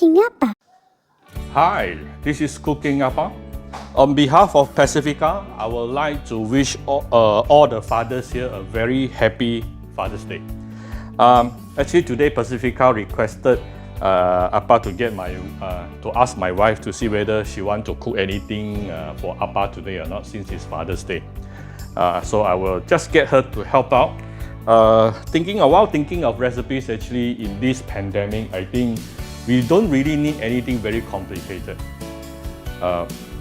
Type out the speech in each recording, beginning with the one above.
Cooking apa? Hi, this is Cooking Ah Pa. On behalf of Pacifica, I would like to wish all the fathers here a very happy Father's Day. Actually, today Pacifica requested Ah Pa to ask my wife to see whether she wants to cook anything for Ah Pa today or not, since it's Father's Day. So I will just get her to help out. Thinking of recipes, actually in this pandemic, I think we don't really need anything very complicated.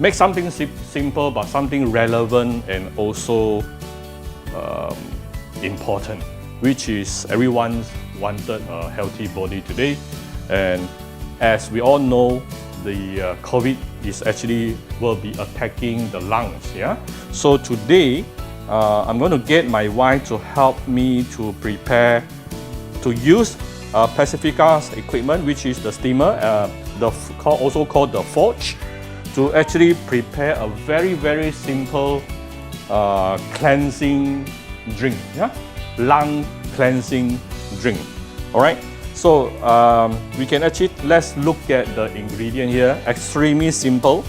Make something simple, but something relevant and also important, which is everyone's wanted a healthy body today. And as we all know, the COVID is will be attacking the lungs. Yeah. So today, I'm going to get my wife to help me to prepare, to use Pacifica's equipment, which is the steamer, also called the Forge, to actually prepare a very simple cleansing drink, yeah, lung cleansing drink. All right. So we can let's look at the ingredient here. Extremely simple.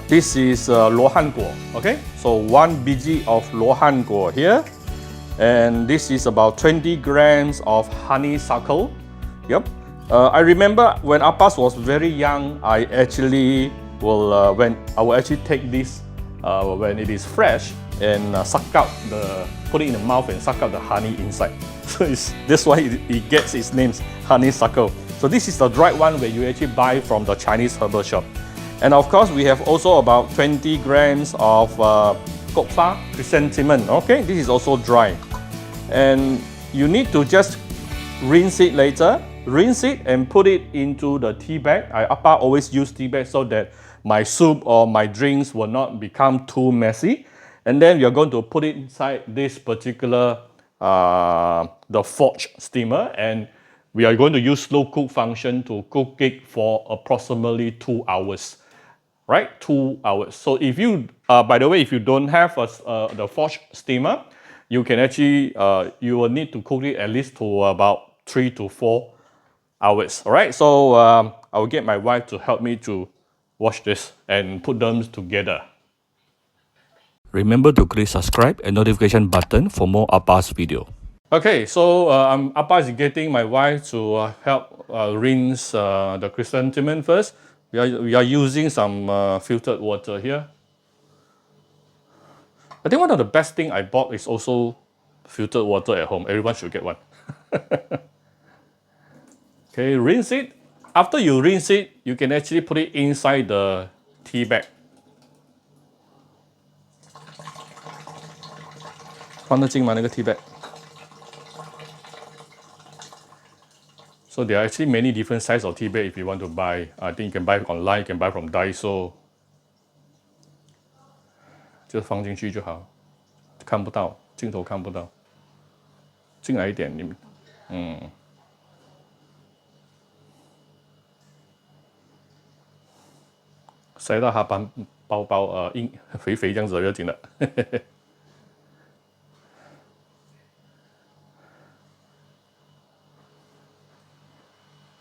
This is 罗汉果, okay? So 1 bg of 罗汉果 here. And this is about 20 grams of honeysuckle. Yep. I remember when Ah Pa was very young, I will actually take this when it is fresh and put it in the mouth and suck out the honey inside. So that's why it gets its name, honeysuckle. So this is the dried one where you actually buy from the Chinese herbal shop. And of course, we have also about 20 grams of cookware, chrysanthemum. Okay, this is also dry. And you need to just rinse it later. Rinse it and put it into the tea bag. Ah Pa always use tea bag so that my soup or my drinks will not become too messy. And then you're going to put it inside this particular the Forge steamer, and we are going to use slow cook function to cook it for approximately 2 hours. Right, 2 hours. So if you, by the way, if you don't have the Forge steamer, you can actually, you will need to cook it at least to about 3 to 4 hours. All right. So I will get my wife to help me to wash this and put them together. Remember to click subscribe and notification button for more Ah Pa's video. Okay, so Ah Pa is getting my wife to help rinse the chrysanthemum first. We are using some filtered water here. I think one of the best thing I bought is also filtered water at home. Everyone should get one. Okay, rinse it. After you rinse it, you can actually put it inside the tea bag. 放得进吗？那个 tea bag? So there are actually many different sizes of tea bag if you want to buy. I think you can buy online, you can buy from Daiso. 就放进去就好，看不到，镜头看不到。进来一点，塞到他包硬肥这样子就紧了。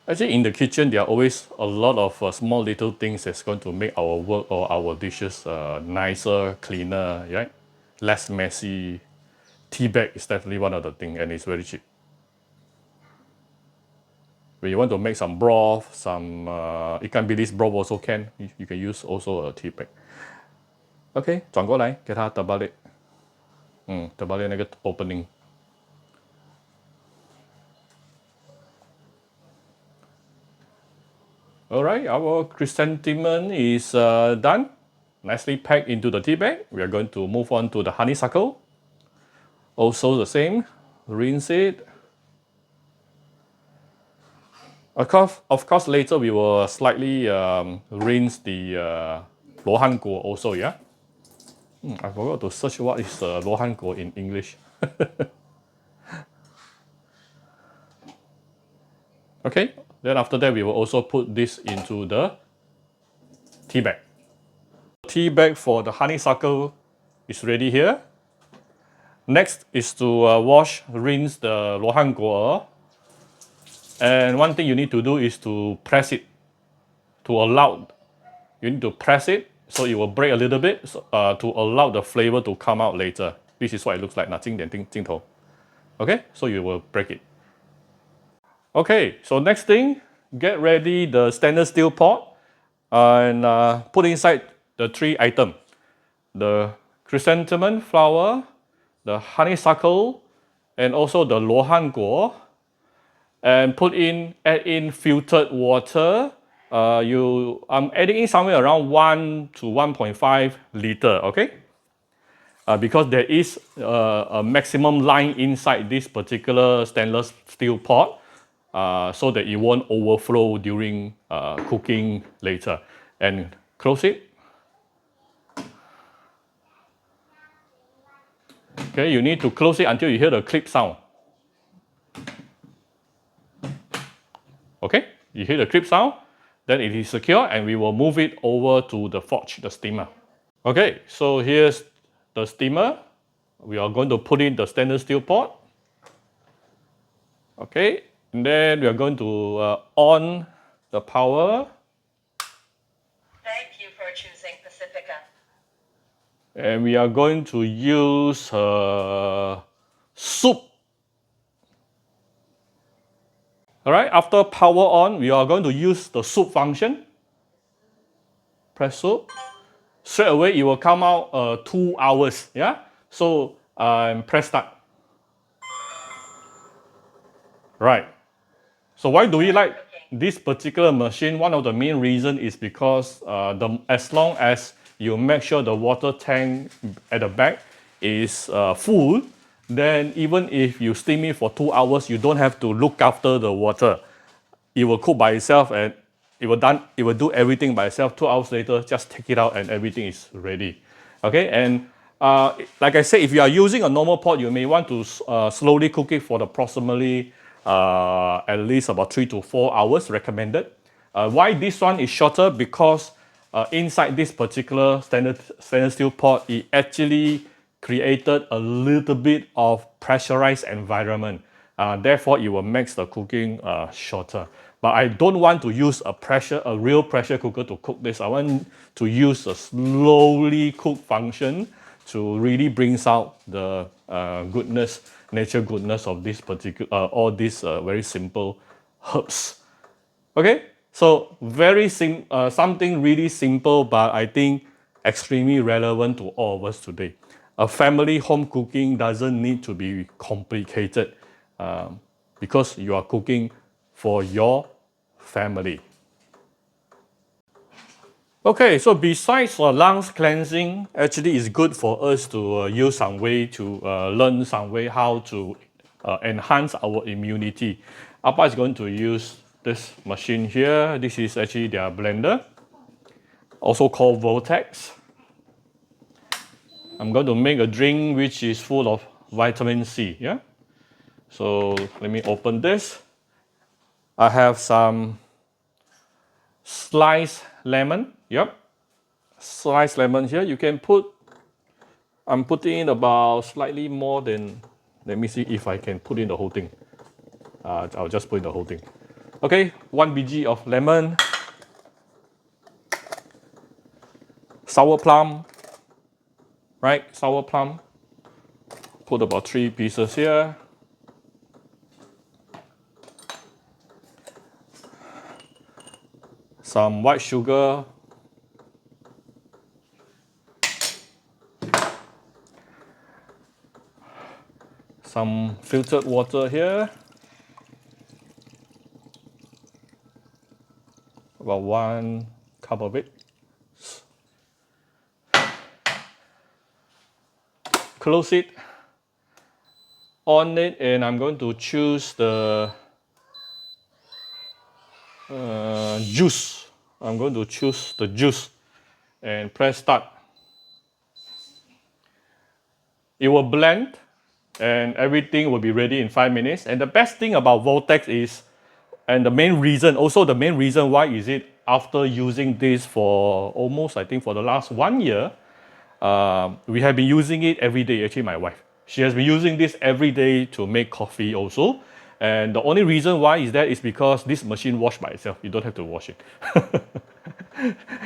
Actually, in the kitchen, there are always a lot of small little things that's going to make our work or our dishes nicer, cleaner, right? Less messy. Tea bag is definitely one of the things, and it's very cheap. When you want to make some broth, some ikan bilis broth also can. You can use also a tea bag. Okay, 转过来，给它terbalik. Terbalik 那个 opening. Alright, our chrysanthemum is done. Nicely packed into the tea bag. We are going to move on to the honeysuckle. Also the same, rinse it. Of course, later we will slightly rinse the 罗汉果 also, yeah? I forgot to search what is 罗汉果 in English. Okay, then after that we will also put this into the tea bag. Tea bag for the honeysuckle is ready here. Next is to rinse the 罗汉果 And one thing you need to do is to press it to allow, you need to press it so it will break a little bit so, to allow the flavor to come out later. This is what it looks like. 那经典镜头. Okay, so you will break it. Okay, so next thing, get ready the stainless steel pot and put inside the 3 items. The chrysanthemum flower, the honeysuckle, and also the 罗汉果. And add in filtered water. I'm adding in somewhere around 1 to 1.5 liter, okay? Because there is a maximum line inside this particular stainless steel pot, so that it won't overflow during cooking later. And close it. Okay, you need to close it until you hear the click sound. Okay, you hear the clip sound, then it is secure and we will move it over to the forge, the steamer. Okay, so here's the steamer. We are going to put in the stainless steel pot. Okay, and then we are going to on the power. Thank you for choosing Pacifica. And we are going to use soup. All right, after power on, we are going to use the soup function. Press soup. Straight away, it will come out 2 hours. Yeah, so press start. Right. So why do we like this particular machine? One of the main reasons is because as long as you make sure the water tank at the back is full, then even if you steam it for 2 hours, you don't have to look after the water. It will cook by itself and it will do everything by itself. 2 hours later, just take it out and everything is ready. Okay, and like I said, if you are using a normal pot, you may want to slowly cook it for approximately at least about 3 to 4 hours recommended. Why this one is shorter? Because inside this particular stainless steel pot, it actually created a little bit of pressurized environment. Therefore, it will make the cooking shorter. But I don't want to use a real pressure cooker to cook this. I want to use a slowly cook function to really brings out the nature goodness of this particular, all these very simple herbs. Okay, so something really simple, but I think extremely relevant to all of us today. A family home cooking doesn't need to be complicated because you are cooking for your family. Okay, so besides lungs cleansing, actually it's good for us to use some way to learn some way how to enhance our immunity. Ah Pa is going to use this machine here. This is actually their blender, also called Vortex. I'm going to make a drink which is full of vitamin C. Yeah. So let me open this. I have some sliced lemon. Yep. Sliced lemon here. You can I'm putting in about slightly more than, let me see if I can put in the whole thing. I'll just put in the whole thing. Okay, 1 bg of lemon. Sour plum. Right, sour plum. Put about 3 pieces here. Some white sugar. Some filtered water here. About 1 cup of it. Close it. On it, and I'm going to choose the juice. I'm going to choose the juice and press start. It will blend and everything will be ready in 5 minutes. And the best thing about Vortex is, and the main reason why is it after using this for almost, I think for the last 1 year, we have been using it every day. Actually, my wife, she has been using this every day to make coffee also. And the only reason why is that is because this machine wash by itself. You don't have to wash it.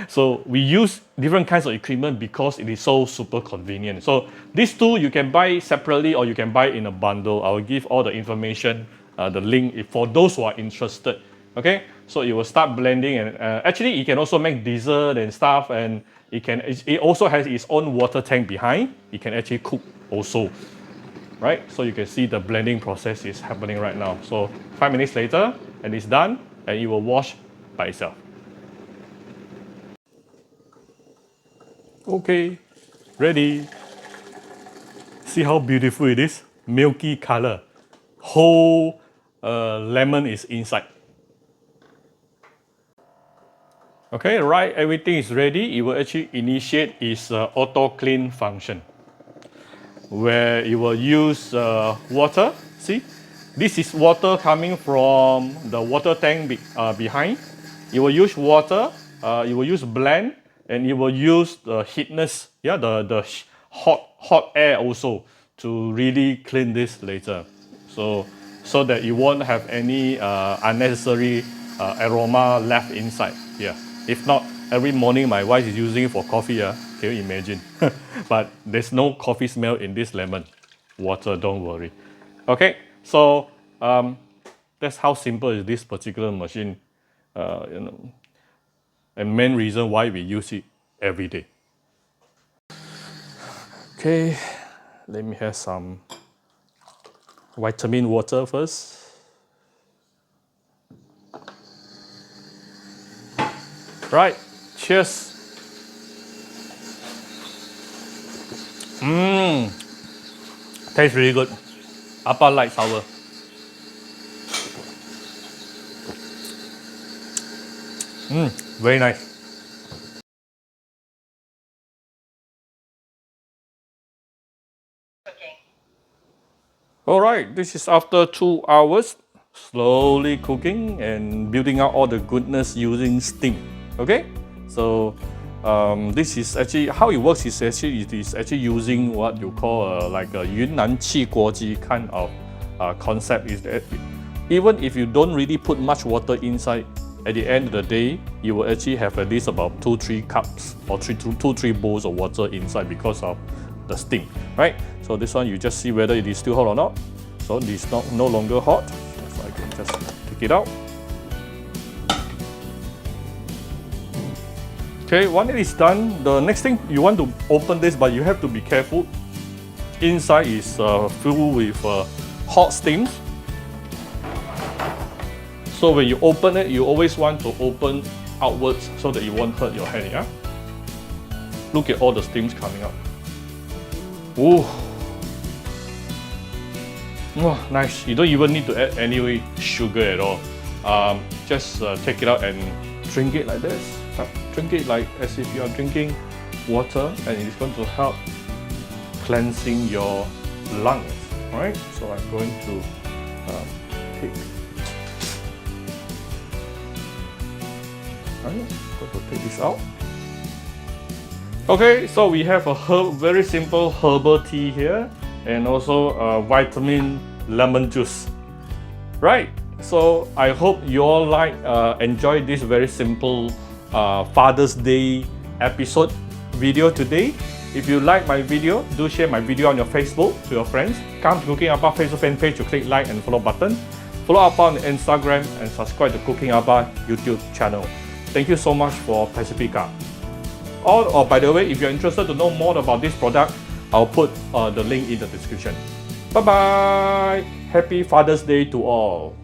So we use different kinds of equipment because it is so super convenient. So these two you can buy separately or you can buy in a bundle. I will give all the information, the link for those who are interested. Okay, so it will start blending, and actually it can also make dessert and stuff, and it also has its own water tank behind. It can actually cook also, right? So you can see the blending process is happening right now. So 5 minutes later and it's done, and it will wash by itself. Okay, ready. See how beautiful it is? Milky color. Whole lemon is inside. Okay, right, everything is ready. It will actually initiate its auto clean function, where it will use water. See, this is water coming from the water tank behind. It will use water, it will use blend, and it will use the heatness, yeah, the hot air also to really clean this later. So that you won't have any unnecessary aroma left inside here. If not, every morning my wife is using it for coffee. Can you imagine? But there's no coffee smell in this lemon water, don't worry. Okay, so that's how simple is this particular machine. And main reason why we use it every day. Okay, let me have some vitamin water first. Right, cheers. Tastes really good. Ah Pa like sour. Very nice. Cooking. All right, this is after 2 hours, slowly cooking and building out all the goodness using steam. Okay, so this is actually how it works. Is actually it is actually using what you call like a Yunnan Qi Guoji kind of concept. Is that even if you don't really put much water inside, at the end of the day, you will actually have at least about 2-3 cups or 2-3 bowls of water inside because of the steam, right? So this one you just see whether it is still hot or not. So it is no longer hot, so I can just take it out. Okay, when it is done, the next thing you want to open this, but you have to be careful. Inside is filled with hot steam. So when you open it, you always want to open outwards so that it won't hurt your hand. Yeah. Look at all the steams coming out. Ooh. Oh, nice. You don't even need to add any sugar at all. Just take it out and drink it like this. Drink it like as if you are drinking water, and it is going to help cleansing your lungs. Alright, so I'm going to take. Alright, going to take this out. Okay, so we have a very simple herbal tea here, and also vitamin lemon juice. Right, so I hope you all enjoy this very simple Father's Day episode video today. If you like my video, do share my video on your Facebook to your friends. Come to Cooking Ah Pa Facebook fan page to click like and follow button. Follow Ah Pa on Instagram and subscribe to Cooking Ah Pa YouTube channel. Thank you so much for Pacifica. Or by the way, if you're interested to know more about this product, I'll put the link in the description. Bye bye! Happy Father's Day to all!